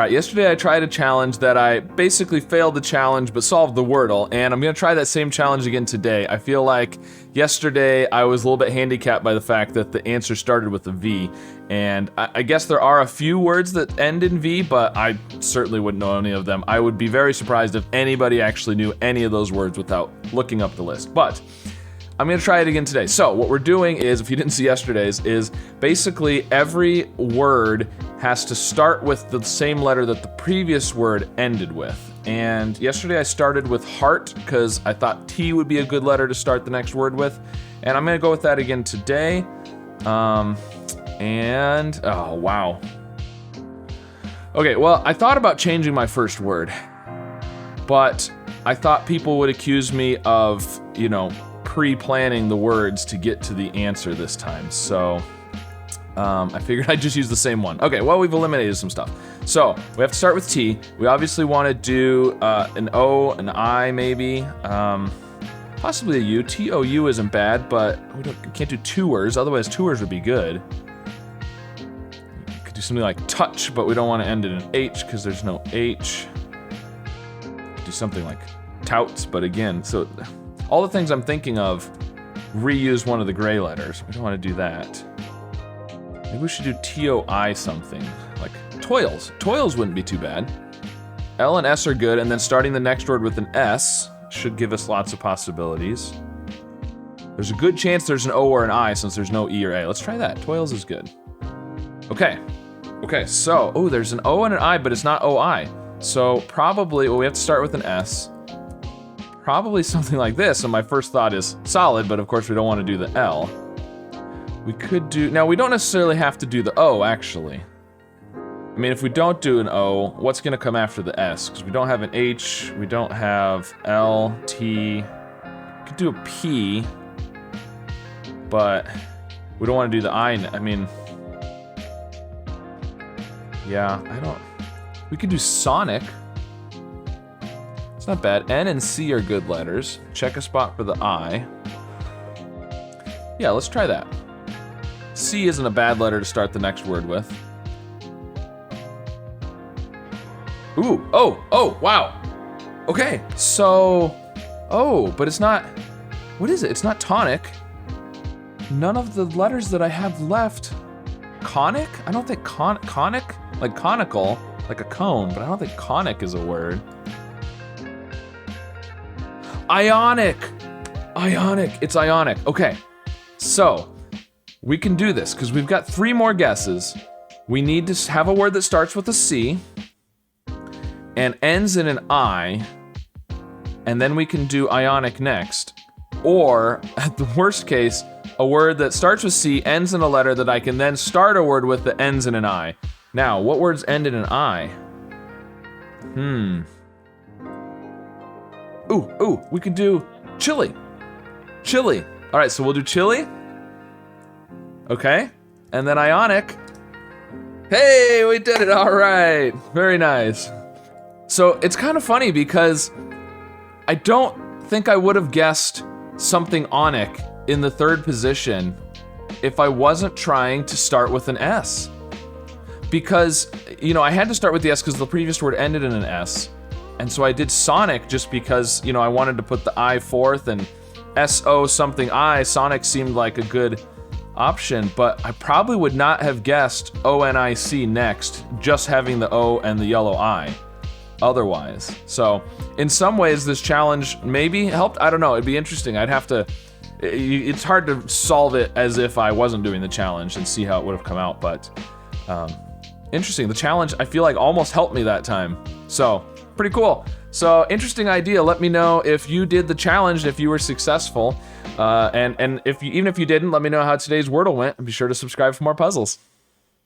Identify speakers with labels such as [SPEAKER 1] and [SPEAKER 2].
[SPEAKER 1] right, yesterday I tried a challenge that I basically failed the challenge but solved the Wordle, and I'm gonna try that same challenge again today. I feel like yesterday I was a little bit handicapped by the fact that the answer started with a V, and I guess there are a few words that end in V, but I certainly wouldn't know any of them. I would be very surprised if anybody actually knew any of those words without looking up the list, but I'm gonna try it again today. So what we're doing is, if you didn't see yesterday's, is basically every word has to start with the same letter that the previous word ended with. And yesterday I started with heart because I thought T would be a good letter to start the next word with. And I'm gonna go with that again today. Oh wow. Okay, well, I thought about changing my first word, but I thought people would accuse me of, you know, pre-planning the words to get to the answer this time, so I figured I'd just use the same one. Okay, well, we've eliminated some stuff. So we have to start with T. We obviously want to do an O, an I, maybe, possibly a U. T-O-U isn't bad, but we can't do two words, otherwise two words would be good. We could do something like touch, but we don't want to end it in H because there's no H. Do something like touts, but again, so all the things I'm thinking of reuse one of the gray letters. We don't want to do that. Maybe we should do T-O-I something, like toils. Toils wouldn't be too bad. L and S are good, and then starting the next word with an S should give us lots of possibilities. There's a good chance there's an O or an I since there's no E or A. Let's try that. Toils is good. Okay, so, oh, there's an O and an I, but it's not O-I. So probably, well, we have to start with an S. Probably something like this, and my first thought is solid, but of course we don't want to do the L. We could do, now we don't necessarily have to do the O, actually. I mean, if we don't do an O, what's gonna come after the S? Because we don't have an H, we don't have L, T, we could do a P, but we don't want to do the I, I mean, yeah, we could do Sonic. It's not bad. N and C are good letters. Check a spot for the I. Yeah, let's try that. C isn't a bad letter to start the next word with. Ooh, oh, wow. Okay, so, oh, but it's not, what is it? It's not tonic. None of the letters that I have left. Conic? I don't think conic, like conical, like a cone, but I don't think conic is a word. Ionic! It's ionic. Okay, so we can do this because we've got 3 more guesses. We need to have a word that starts with a C and ends in an I, and then we can do ionic next. Or, at the worst case, a word that starts with C, ends in a letter that I can then start a word with that ends in an I. Now, what words end in an I? Ooh, we can do chili. Chili. All right, so we'll do chili. Okay, and then ionic. Hey, we did it, all right. Very nice. So it's kind of funny because I don't think I would have guessed something onic in the 3rd position if I wasn't trying to start with an S. Because, you know, I had to start with the S because the previous word ended in an S. And so I did Sonic just because, you know, I wanted to put the I fourth, and S-O something I, Sonic seemed like a good option, but I probably would not have guessed O-N-I-C next, just having the O and the yellow I otherwise. So in some ways this challenge maybe helped, I don't know, it'd be interesting. I'd have to, it's hard to solve it as if I wasn't doing the challenge and see how it would have come out, but interesting. The challenge, I feel like, almost helped me that time. So pretty cool. So interesting idea. Let me know if you did the challenge, if you were successful, and if you, even if you didn't, let me know how today's Wordle went, and be sure to subscribe for more puzzles.